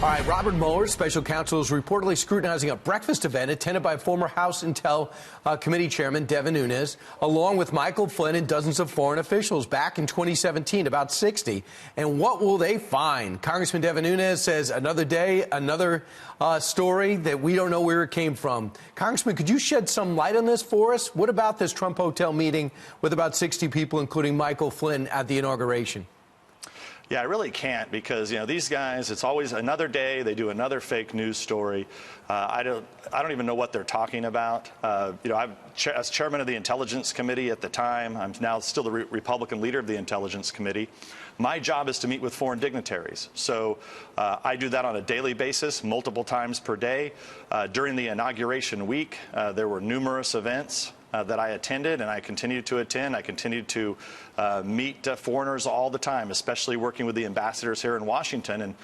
All right, Robert Mueller, special counsel, is reportedly scrutinizing a breakfast event attended by former House Intel Committee Chairman Devin Nunes, along with Michael Flynn and dozens of foreign officials back in 2017, about 60. And what will they find? Congressman Devin Nunes says another day, another story that we don't know where it came from. Congressman, could you shed some light on this for us? What about this Trump Hotel meeting with about 60 people, including Michael Flynn, at the inauguration? Yeah, I really can't because, these guys, it's always another day. They do another fake news story. I don't even know what they're talking about. As chairman of the Intelligence Committee at the time, I'm now still the Republican leader of the Intelligence Committee. My job is to meet with foreign dignitaries. So I do that on a daily basis, multiple times per day. During the inauguration week, there were numerous events that I attended, and I continue to attend. I continue to meet foreigners all the time, especially working with the ambassadors here in Washington. And,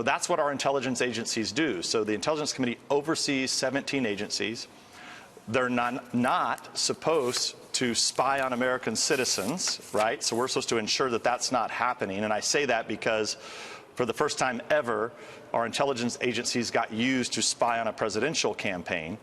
that's what our intelligence agencies do. So the Intelligence Committee oversees 17 agencies. They're not supposed to spy on American citizens, right? So we're supposed to ensure that that's not happening. And I say that because for the first time ever, our intelligence agencies got used to spy on a presidential campaign.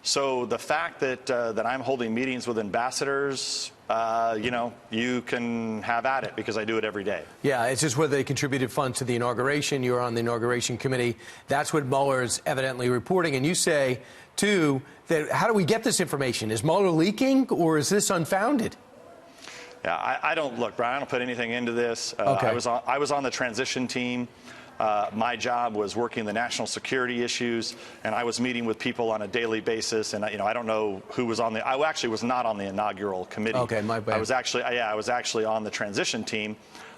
So the fact that I'm holding meetings with ambassadors, you can have at it because I do it every day. Yeah, it's just whether they contributed funds to the inauguration. You're on the inauguration committee. That's what Mueller is evidently reporting. And you say, too, that how do we get this information? Is Mueller leaking or is this unfounded? Yeah, I don't look, Brian. I don't put anything into this. Okay. I was on the transition team. My job was working the national security issues, and I was meeting with people on a daily basis. And I don't know who was on the. I actually was not on the inaugural committee. Okay, my bad. I was actually on the transition team,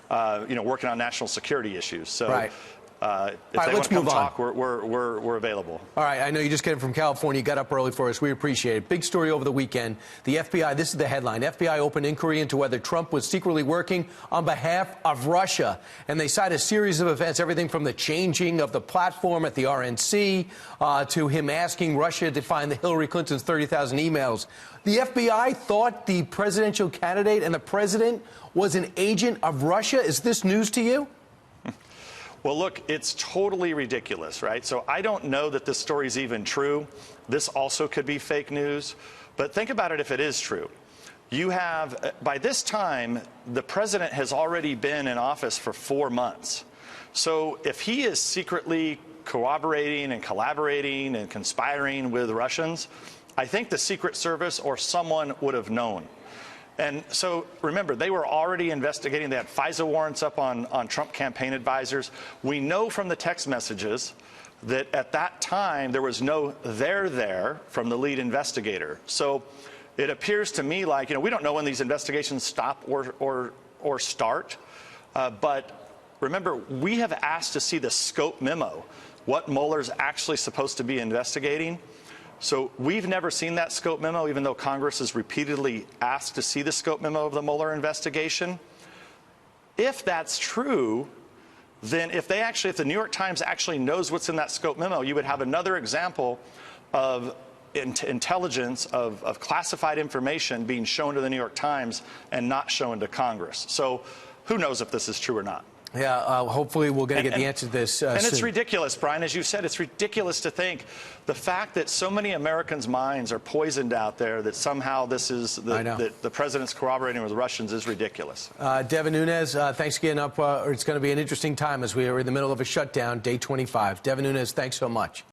working on national security issues. So. Right. If they want to come talk, we're available. All right. I know you just came from California. You got up early for us. We appreciate it. Big story over the weekend. The FBI, this is the headline, FBI opened inquiry into whether Trump was secretly working on behalf of Russia. And they cite a series of events, everything from the changing of the platform at the RNC to him asking Russia to find the Hillary Clinton's 30,000 emails. The FBI thought the presidential candidate and the president was an agent of Russia. Is this news to you? Well, look, it's totally ridiculous, right? So I don't know that this story is even true. This also could be fake news. But think about it if it is true. You have, by this time, the president has already been in office for 4 months. So if he is secretly cooperating and collaborating and conspiring with Russians, I think the Secret Service or someone would have known. And so, remember, they were already investigating. They had FISA warrants up on Trump campaign advisors. We know from the text messages that at that time there was no "they're there" from the lead investigator. So it appears to me like, we don't know when these investigations stop or start. But remember, we have asked to see the scope memo, what Mueller's actually supposed to be investigating. So we've never seen that scope memo, even though Congress has repeatedly asked to see the scope memo of the Mueller investigation. If that's true, then if the New York Times actually knows what's in that scope memo, you would have another example of intelligence, of classified information being shown to the New York Times and not shown to Congress. So who knows if this is true or not. Yeah, hopefully we're going to get the answer to this And soon. it's ridiculous, Brian, as you said, it's ridiculous to think the fact that so many Americans' minds are poisoned out there that somehow this is that the president's cooperating with the Russians is ridiculous. Devin Nunes, thanks again. It's going to be an interesting time as we are in the middle of a shutdown, day 25. Devin Nunes, thanks so much.